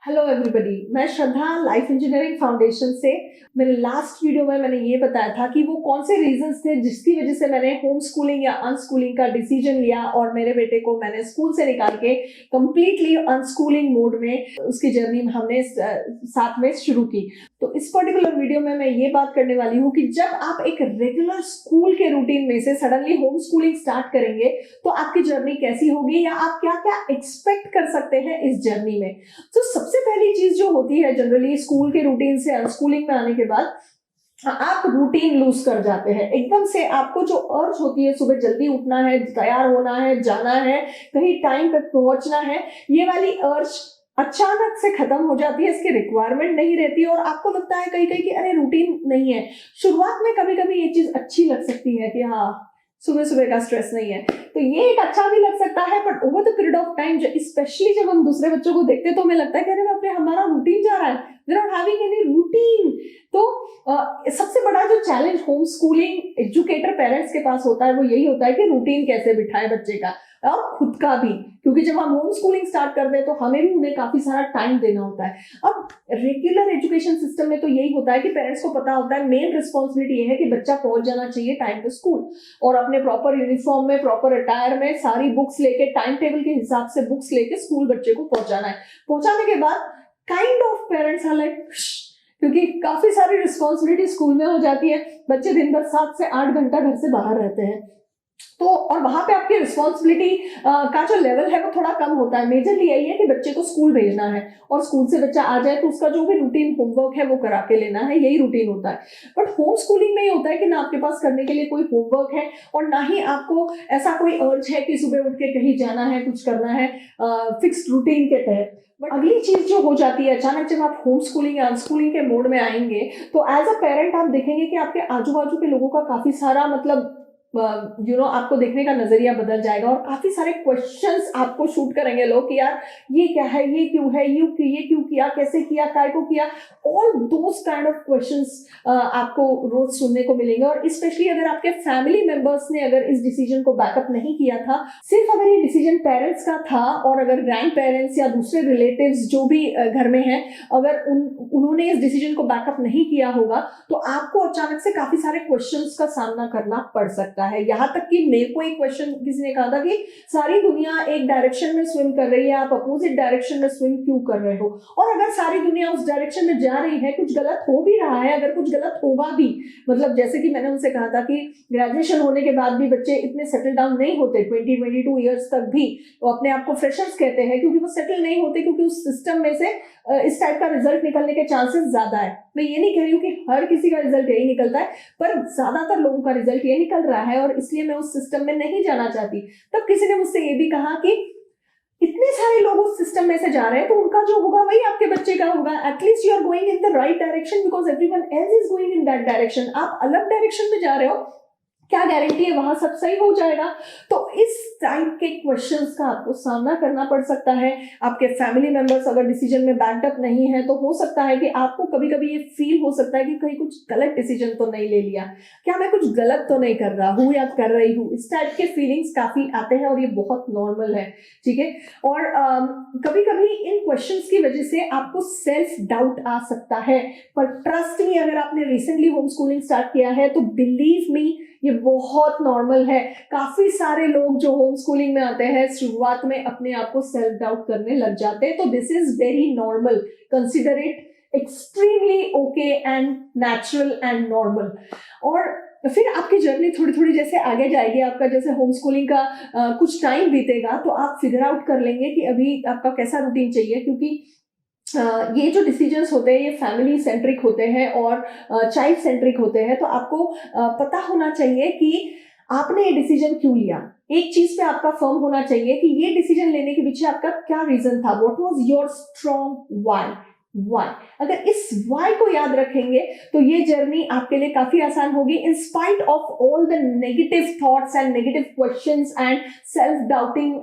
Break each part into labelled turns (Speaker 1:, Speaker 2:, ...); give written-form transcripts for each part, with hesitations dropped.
Speaker 1: Hello everybody, मैं श्रद्धा life engineering foundation से। मेरे लास्ट वीडियो में मैंने ये बताया था कि वो कौन से रीजंस थे जिसकी वजह से मैंने होम स्कूलिंग या अनस्कूलिंग का डिसीजन लिया और मेरे बेटे को मैंने स्कूल से निकाल के कंप्लीटली अनस्कूलिंग मोड में उसकी जर्नी हमने साथ में शुरू की। तो इस पर्टिकुलर वीडियो में मैं ये बात करने वाली हूँ कि जब आप एक रेगुलर स्कूल के रूटीन में से सडनली होम स्कूलिंग स्टार्ट करेंगे तो आपकी जर्नी कैसी होगी या आप क्या क्या एक्सपेक्ट कर सकते हैं इस जर्नी में। तो सबसे पहली चीज जो होती है जनरली स्कूल के रूटीन से अनस्कूलिंग में आने के बाद, आप रूटीन लूज कर जाते हैं। एकदम से आपको जो अर्ज होती है सुबह जल्दी उठना है, तैयार होना है, जाना है, कहीं टाइम पे पहुंचना है, ये वाली अर्ज अचानक से खत्म हो जाती है। इसकी रिक्वायरमेंट नहीं रहती और आपको लगता है कहीं कहीं कि अरे रूटीन नहीं है। शुरुआत में कभी कभी ये चीज अच्छी लग सकती है कि हाँ सुबह सुबह का स्ट्रेस नहीं है, तो ये एक अच्छा भी लग सकता है। But over the period of time, specially जब हम दूसरे बच्चों को देखते हैं तो हमें लगता है कि अरे बाप रे हमारा रूटीन जा रहा है, we are not having any routine. तो सबसे बड़ा जो challenge home schooling educator parents के पास होता है वो यही होता है कि रूटीन कैसे बिठाए बच्चे का और खुद का भी, क्योंकि जब हम होम स्कूलिंग स्टार्ट करते हैं तो हमें भी उन्हें काफी सारा टाइम देना होता है। अब रेगुलर एजुकेशन सिस्टम में तो यही होता है कि पेरेंट्स को पता होता है मेन रिस्पॉन्सिबिलिटी ये है कि बच्चा पहुंच जाना चाहिए टाइम पे स्कूल और अपने प्रॉपर यूनिफॉर्म में, प्रॉपर अटायर में, सारी बुक्स लेके, टाइम टेबल के हिसाब से बुक्स लेके स्कूल बच्चे को पहुंचाना है। पहुंचाने के बाद kind of parents are like, क्योंकि काफी सारी रिस्पॉन्सिबिलिटी स्कूल में हो जाती है। बच्चे दिन भर 7 से 8 घंटा घर से बाहर रहते हैं, तो और वहां पे आपकी रिस्पॉन्सिबिलिटी का जो लेवल है वो थोड़ा कम होता है। मेजरली यही है कि बच्चे को स्कूल भेजना है और स्कूल से बच्चा आ जाए तो उसका जो भी रूटीन होमवर्क है वो करा के लेना है, यही रूटीन होता है। बट होम स्कूलिंग में ये होता है कि ना आपके पास करने के लिए कोई होमवर्क है और ना ही आपको ऐसा कोई अर्ज है कि सुबह उठ के कहीं जाना है, कुछ करना है फिक्स्ड रूटीन के तहत। बट अगली चीज जो हो जाती है अचानक जब आप होम स्कूलिंग या अनस्कूलिंग के मोड में आएंगे तो एज अ पेरेंट आप देखेंगे कि आपके आजू बाजू के लोगों का काफी सारा मतलब आपको देखने का नजरिया बदल जाएगा और काफी सारे क्वेश्चंस आपको शूट करेंगे लोग कि यार ये क्या है, ये क्यों है, ये क्यों किया, कैसे किया, काय को किया। All those kind of questions आपको रोज सुनने को मिलेंगे। और स्पेशली अगर आपके फैमिली मेंबर्स ने अगर इस डिसीजन को बैकअप नहीं किया था, सिर्फ अगर ये डिसीजन पेरेंट्स का था और अगर ग्रैंड पेरेंट्स या दूसरे रिलेटिव्स जो भी घर में हैं अगर उन्होंने इस डिसीजन को बैकअप नहीं किया होगा तो आपको अचानक से काफी सारे क्वेश्चंस का सामना करना पड़ सकता है। यहाँ तक कि मेरे को एक क्वेश्चन किसी ने कहा था कि सारी दुनिया एक डायरेक्शन में स्विम कर रही है, आप अपोजिट डायरेक्शन में स्विम क्यों कर रहे हो। और अगर सारी दुनिया उस डायरेक्शन में जा रही है, कुछ गलत हो भी रहा है, अगर कुछ गलत होगा भी, मतलब जैसे कि मैंने उनसे कहा था कि ग्रेजुएशन होने के बाद भी बच्चे इतने सेटल डाउन नहीं होते, 20-22 ईयर्स तक भी वो अपने आप को फ्रेशर्स कहते हैं क्योंकि वो सेटल नहीं होते, क्योंकि उस सिस्टम में से इस टाइप का रिजल्ट निकलने के चांसेस ज्यादा है। मैं ये नहीं कह रही हूँ कि हर किसी का रिजल्ट यही निकलता है, पर ज्यादातर लोगों का रिजल्ट ये निकल रहा है और इसलिए मैं उस सिस्टम में नहीं जाना चाहती। तब किसी ने मुझसे ये भी कहा कि इतने सारे लोग उस सिस्टम में से जा रहे हैं तो उनका जो होगा वही आपके बच्चे का होगा। At least you are going in the right direction because everyone else is going in that direction. आप अलग डायरेक्शन में जा रहे हो, क्या गारंटी है वहां सब सही हो जाएगा। तो इस टाइप के क्वेश्चंस का आपको सामना करना पड़ सकता है। आपके फैमिली मेंबर्स अगर डिसीजन में बैकअप नहीं है तो हो सकता है कि आपको कभी कभी ये फील हो सकता है कि कहीं कुछ गलत डिसीजन तो नहीं ले लिया, क्या मैं कुछ गलत तो नहीं कर रहा हूँ या कर रही हूँ। इस टाइप के फीलिंग्स काफी आते हैं और ये बहुत नॉर्मल है, ठीक है। और कभी कभी इन क्वेश्चंस की वजह से आपको सेल्फ डाउट आ सकता है, पर ट्रस्ट मी अगर आपने रिसेंटली होम स्कूलिंग स्टार्ट किया है तो बिलीव मी ये बहुत नॉर्मल है। काफी सारे लोग जो होम स्कूलिंग में आते हैं शुरुआत में अपने आप को सेल्फ डाउट करने लग जाते हैं, तो this is very normal. Consider it extremely okay and natural and normal. और फिर आपकी जर्नी थोड़ी थोड़ी जैसे आगे जाएगी, आपका जैसे होम स्कूलिंग का कुछ टाइम बीतेगा तो आप फिगर आउट कर लेंगे कि अभी आपका कैसा रूटीन चाहिए, क्योंकि ये जो डिसीजंस होते हैं ये फैमिली सेंट्रिक होते हैं और चाइल्ड सेंट्रिक होते हैं। तो आपको पता होना चाहिए कि आपने ये डिसीजन क्यों लिया। एक चीज पे आपका फर्म होना चाहिए कि ये डिसीजन लेने के पीछे आपका क्या रीजन था, what was your strong why. Why. अगर इस वाई को याद रखेंगे तो ये जर्नी आपके लिए काफी आसान होगी। In spite of all the negative thoughts and negative questions and self doubting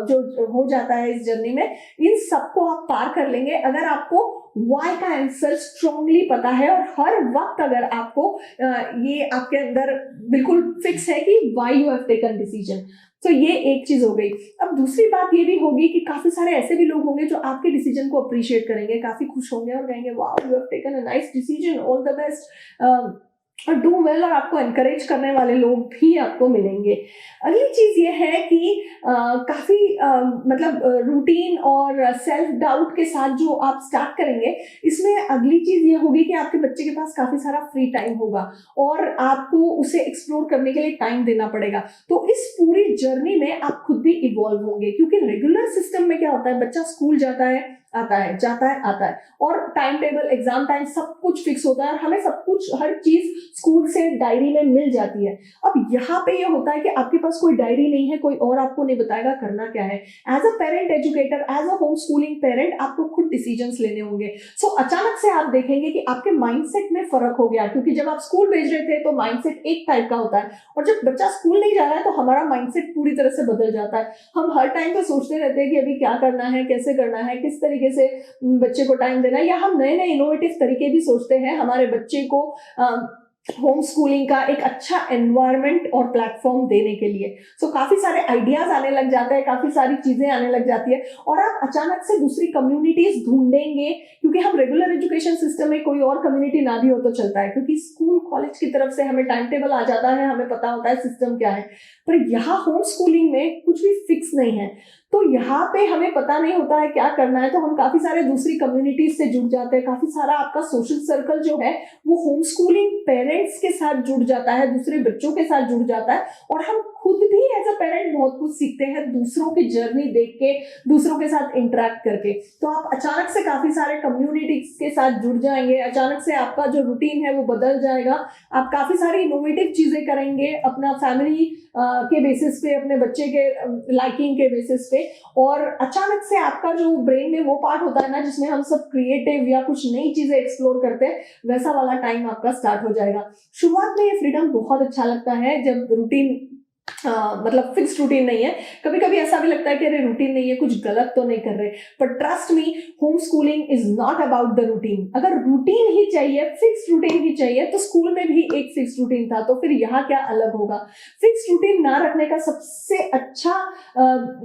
Speaker 1: जो हो जाता है इस जर्नी में, इन सबको आप पार कर लेंगे अगर आपको वाई का आंसर स्ट्रांगली पता है और हर वक्त अगर आपको ये आपके अंदर बिल्कुल फिक्स है कि why you have taken decision. तो ये एक चीज हो गई। अब दूसरी बात ये भी होगी कि काफी सारे ऐसे भी लोग होंगे जो आपके डिसीजन को अप्रिशिएट करेंगे, काफी खुश होंगे और कहेंगे wow you have taken a nice decision, all the best और डू वेल, और आपको एनकरेज करने वाले लोग भी आपको मिलेंगे। अगली चीज ये है कि काफी मतलब रूटीन और सेल्फ डाउट के साथ जो आप स्टार्ट करेंगे, इसमें अगली चीज ये होगी कि आपके बच्चे के पास काफी सारा फ्री टाइम होगा और आपको उसे एक्सप्लोर करने के लिए टाइम देना पड़ेगा। तो इस पूरी जर्नी में आप खुद भी इवॉल्व होंगे, क्योंकि रेगुलर सिस्टम में क्या होता है, बच्चा स्कूल जाता है, आता है, जाता है, आता है, और टाइम टेबल, एग्जाम टाइम सब कुछ फिक्स होता है और हमें सब कुछ, हर चीज स्कूल से डायरी में मिल जाती है। अब यहाँ पे ये होता है कि आपके पास कोई डायरी नहीं है, कोई और आपको नहीं बताएगा करना क्या है। As a parent educator, as a home schooling parent, आपको खुद डिसीजंस लेने होंगे। सो अचानक से आप देखेंगे कि आपके माइंडसेट में फर्क हो गया, क्योंकि जब आप स्कूल भेज रहे थे तो माइंडसेट एक टाइप का होता है, और जब बच्चा स्कूल नहीं जा रहा है तो हमारा माइंडसेट पूरी तरह से बदल जाता है। हम हर टाइम पे सोचते रहते हैं कि अभी क्या करना है, कैसे करना है, किस तरीके से बच्चे को टाइम देना है, या हम नए नए इनोवेटिव तरीके भी सोचते हैं हमारे बच्चे को होम स्कूलिंग का एक अच्छा एनवायरनमेंट और प्लेटफॉर्म देने के लिए। सो काफी सारे आइडियाज आने लग जाते हैं, काफी सारी चीजें आने लग जाती है, और आप अचानक से दूसरी कम्युनिटीज ढूंढेंगे, क्योंकि हम रेगुलर एजुकेशन सिस्टम में कोई और कम्युनिटी ना भी हो तो चलता है, क्योंकि स्कूल कॉलेज की तरफ से हमें टाइम टेबल आ जाता है, हमें पता होता है सिस्टम क्या है। पर यहाँ होम स्कूलिंग में कुछ भी फिक्स नहीं है, तो यहाँ पे हमें पता नहीं होता है क्या करना है, तो हम काफी सारे दूसरी कम्युनिटीज से जुड़ जाते हैं। काफी सारा आपका सोशल सर्कल जो है वो होम स्कूलिंग पेरेंट्स के साथ जुड़ जाता है, दूसरे बच्चों के साथ जुड़ जाता है, और हम खुद भी एज अ पेरेंट बहुत कुछ सीखते हैं दूसरों की जर्नी देख के, दूसरों के साथ इंटरेक्ट करके। तो आप अचानक से काफी सारे कम्युनिटीज के साथ जुड़ जाएंगे, अचानक से आपका जो रूटीन है वो बदल जाएगा, आप काफी सारी इनोवेटिव चीजें करेंगे अपना फैमिली के बेसिस पे, अपने बच्चे के लाइकिंग के बेसिस पे, और अचानक से आपका जो ब्रेन में वो पार्ट होता है ना जिसमें हम सब क्रिएटिव या कुछ नई चीजें एक्सप्लोर करते हैं, वैसा वाला टाइम आपका स्टार्ट हो जाएगा। शुरुआत में ये फ्रीडम बहुत अच्छा लगता है जब रूटीन मतलब फिक्स रूटीन नहीं है। कभी कभी ऐसा भी लगता है कि अरे रूटीन नहीं है, कुछ गलत तो नहीं कर रहे, पर trust me, home schooling is not about the routine. अगर रूटीन ही चाहिए, फिक्स रूटीन ही चाहिए, तो स्कूल में भी एक फिक्स रूटीन था, तो फिर यहाँ क्या अलग होगा। फिक्स रूटीन ना रखने का सबसे अच्छा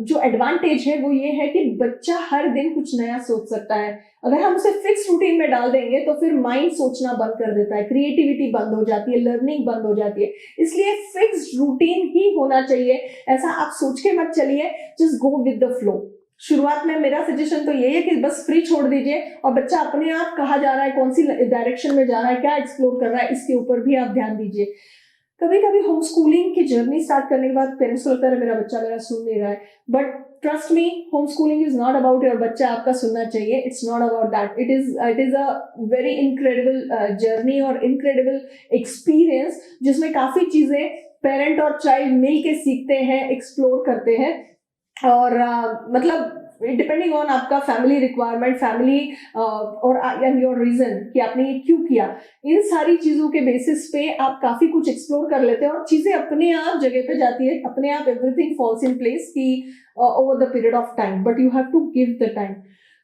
Speaker 1: जो एडवांटेज है वो ये है कि बच्चा हर दिन कुछ नया सोच सकता है। अगर हम उसे फिक्स रूटीन में डाल देंगे तो फिर माइंड सोचना बंद कर देता है, क्रिएटिविटी बंद हो जाती है, लर्निंग बंद हो जाती है। इसलिए फिक्स रूटीन ही होना चाहिए। ऐसा आप सोच के मत चलिए, just go with the flow. शुरुआत में मेरा सजेशन तो यही है कि बस फ्री छोड़ दीजिए, और बच्चा अपने आप कहाँ जा रहा है, कौन सी डायरेक्शन में जा रहा है, क्या एक्सप्लोर कर रहा है, इसके ऊपर भी आप ध्यान दीजिए। कभी कभी होम स्कूलिंग की जर्नी स्टार्ट करने के बाद पेरेंट्स को लगता है मेरा बच्चा मेरा सुन नहीं रहा है, but trust me, home schooling is not about your बच्चा आपका सुनना चाहिए। It's not about that. It is a very incredible journey और इनक्रेडिबल एक्सपीरियंस, जिसमें काफी चीजें पेरेंट और चाइल्ड मिल के सीखते हैं, एक्सप्लोर करते हैं, और मतलब डिपेंडिंग ऑन आपका फैमिली रिक्वायरमेंट, फैमिली और योर रीजन कि आपने ये क्यों किया, इन सारी चीजों के बेसिस पे आप काफी कुछ एक्सप्लोर कर लेते हैं और चीजें अपने आप जगह पे जाती है, अपने आप एवरीथिंग फॉल्स इन प्लेस की over the period of time, but you have to give the time.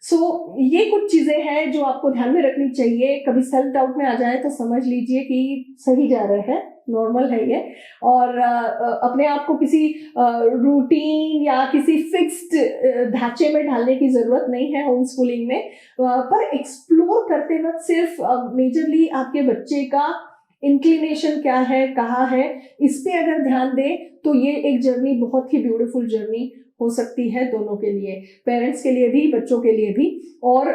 Speaker 1: So ये कुछ चीजें हैं जो आपको ध्यान में रखनी चाहिए। कभी सेल्फ डाउट में आ जाए तो समझ लीजिए कि सही जा रहे हैं, नॉर्मल है ये, और अपने आप को किसी रूटीन या किसी फिक्स्ड ढांचे में ढालने की जरूरत नहीं है होम स्कूलिंग में। पर एक्सप्लोर करते वक्त सिर्फ मेजरली आपके बच्चे का इंक्लिनेशन क्या है, कहाँ है, इस पे अगर ध्यान दें तो ये एक जर्नी बहुत ही ब्यूटीफुल जर्नी हो सकती है दोनों के लिए, पेरेंट्स के लिए भी, बच्चों के लिए भी। और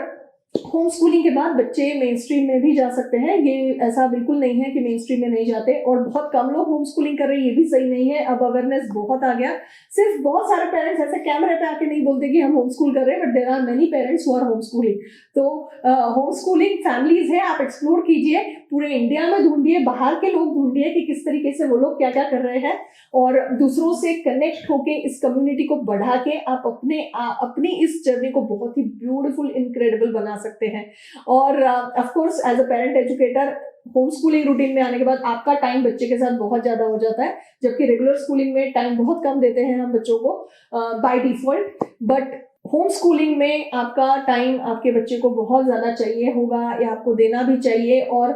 Speaker 1: होम स्कूलिंग के बाद बच्चे मेन स्ट्रीम में भी जा सकते हैं, ये ऐसा बिल्कुल नहीं है कि मेन स्ट्रीम में नहीं जाते, और बहुत कम लोग होम स्कूलिंग कर रहे हैं, ये भी सही नहीं है। अब अवेयरनेस बहुत आ गया, सिर्फ बहुत सारे पेरेंट्स ऐसे कैमरे पे आके नहीं बोलते कि हम होम स्कूल कर रहे हैं, but there are many parents who are home schooling. तो होम स्कूलिंग फैमिलीज है, आप एक्सप्लोर कीजिए, पूरे इंडिया में ढूंढिए, बाहर के लोग ढूंढिए कि किस तरीके से वो लोग क्या क्या कर रहे हैं, और दूसरों से कनेक्ट होके इस कम्युनिटी को बढ़ा के आप अपनी इस जर्नी को बहुत ही ब्यूटीफुल, इनक्रेडिबल बना सकते हैं। और of course as a parent educator, home schooling routine में आने के बाद आपका टाइम बच्चे के साथ बहुत ज्यादा हो जाता है, जबकि रेगुलर स्कूलिंग में टाइम बहुत कम देते हैं हम बच्चों को by default. But home schooling में आपका टाइम आपके बच्चे को बहुत ज्यादा चाहिए होगा, या आपको देना भी चाहिए, और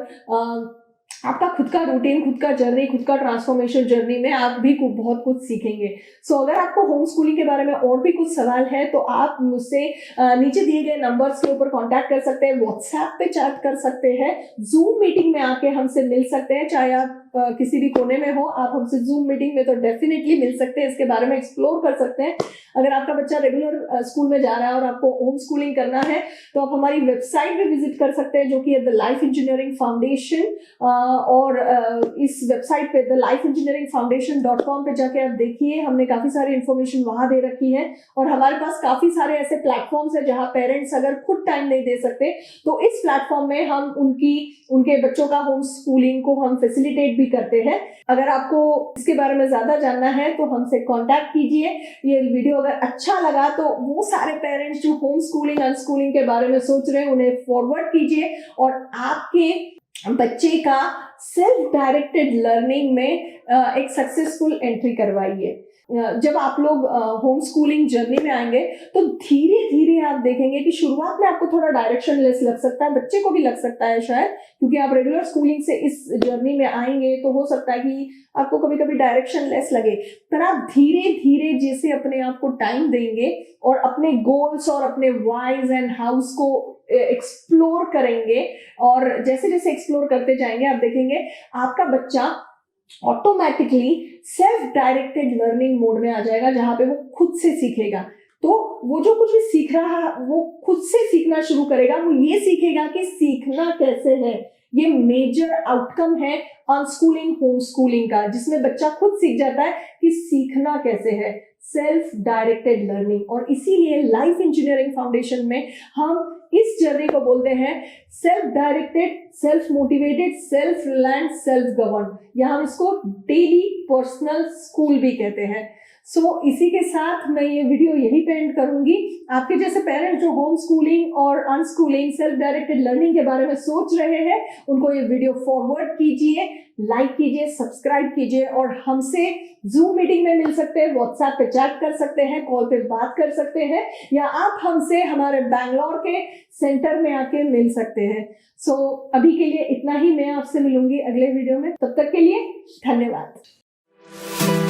Speaker 1: आपका खुद का रूटीन, खुद का जर्नी, खुद का ट्रांसफॉर्मेशन जर्नी में आप भी बहुत कुछ सीखेंगे। सो अगर आपको होम स्कूलिंग के बारे में और भी कुछ सवाल है तो आप मुझसे नीचे दिए गए नंबर्स के ऊपर कांटेक्ट कर सकते हैं, व्हाट्सएप पे चैट कर सकते हैं, जूम मीटिंग में आके हमसे मिल सकते हैं। चाहे आप किसी भी कोने में हो, आप हमसे जूम मीटिंग में तो डेफिनेटली मिल सकते हैं, इसके बारे में एक्सप्लोर कर सकते हैं। अगर आपका बच्चा रेगुलर स्कूल में जा रहा है और आपको होम स्कूलिंग करना है तो आप हमारी वेबसाइट भी विजिट कर सकते हैं, जो कि है द लाइफ इंजीनियरिंग फाउंडेशन। और इस वेबसाइट पे thelifeengineeringfoundation.com पे जाके आप देखिए, हमने काफी सारी इंफॉर्मेशन वहां दे रखी है, और हमारे पास काफी सारे ऐसे प्लेटफॉर्म्स है जहां पेरेंट्स अगर खुद टाइम नहीं दे सकते तो इस प्लेटफॉर्म में हम उनके बच्चों का होम स्कूलिंग को हम फैसिलिटेट भी करते हैं। अगर आपको इसके बारे में ज्यादा जानना है तो हमसे कांटेक्ट कीजिए। ये वीडियो अगर अच्छा लगा तो वो सारे पेरेंट्स जो होम स्कूलिंग अनस्कूलिंग के बारे में सोच रहे हैं उन्हें फॉरवर्ड कीजिए, और आपके बच्चे का सेल्फ डायरेक्टेड लर्निंग में एक सक्सेसफुल एंट्री करवाइए। जब आप लोग होम स्कूलिंग जर्नी में आएंगे तो धीरे धीरे आप देखेंगे कि शुरुआत में आपको थोड़ा डायरेक्शन लेस लग सकता है, बच्चे को भी लग सकता है शायद, क्योंकि आप रेगुलर स्कूलिंग से इस जर्नी में आएंगे तो हो सकता है कि आपको कभी कभी डायरेक्शन लेस लगे। पर आप धीरे धीरे जैसे अपने आप को टाइम देंगे और अपने गोल्स और अपने वाइज एंड हाउस को एक्सप्लोर करेंगे, और जैसे जैसे एक्सप्लोर करते जाएंगे आप देखेंगे आपका बच्चा automatically self directed learning mode में आ जाएगा, जहां पे वो खुद से सीखेगा। तो वो जो कुछ भी सीख रहा है वो खुद से सीखना शुरू करेगा। वो ये सीखेगा कि सीखना कैसे है। ये मेजर आउटकम है अनस्कूलिंग होम स्कूलिंग का, जिसमें बच्चा खुद सीख जाता है कि सीखना कैसे है, सेल्फ डायरेक्टेड लर्निंग। और इसीलिए लाइफ इंजीनियरिंग फाउंडेशन में हम इस जर्नी को बोलते हैं self directed, self motivated, self reliant, self govern, या हम इसको डेली पर्सनल स्कूल भी कहते हैं। सो इसी के साथ मैं ये वीडियो यही पे एंड करूंगी। आपके जैसे पेरेंट्स जो होम स्कूलिंग और अनस्कूलिंग, सेल्फ डायरेक्टेड लर्निंग के बारे में सोच रहे हैं, उनको ये वीडियो फॉरवर्ड कीजिए, लाइक कीजिए, सब्सक्राइब कीजिए, और हमसे जूम मीटिंग में मिल सकते हैं, व्हाट्सएप पे चैट कर सकते हैं, कॉल पे बात कर सकते हैं, या आप हमसे हमारे बैंगलोर के सेंटर में आके मिल सकते हैं। सो अभी के लिए इतना ही। मैं आपसे मिलूंगी अगले वीडियो में, तब तक के लिए धन्यवाद।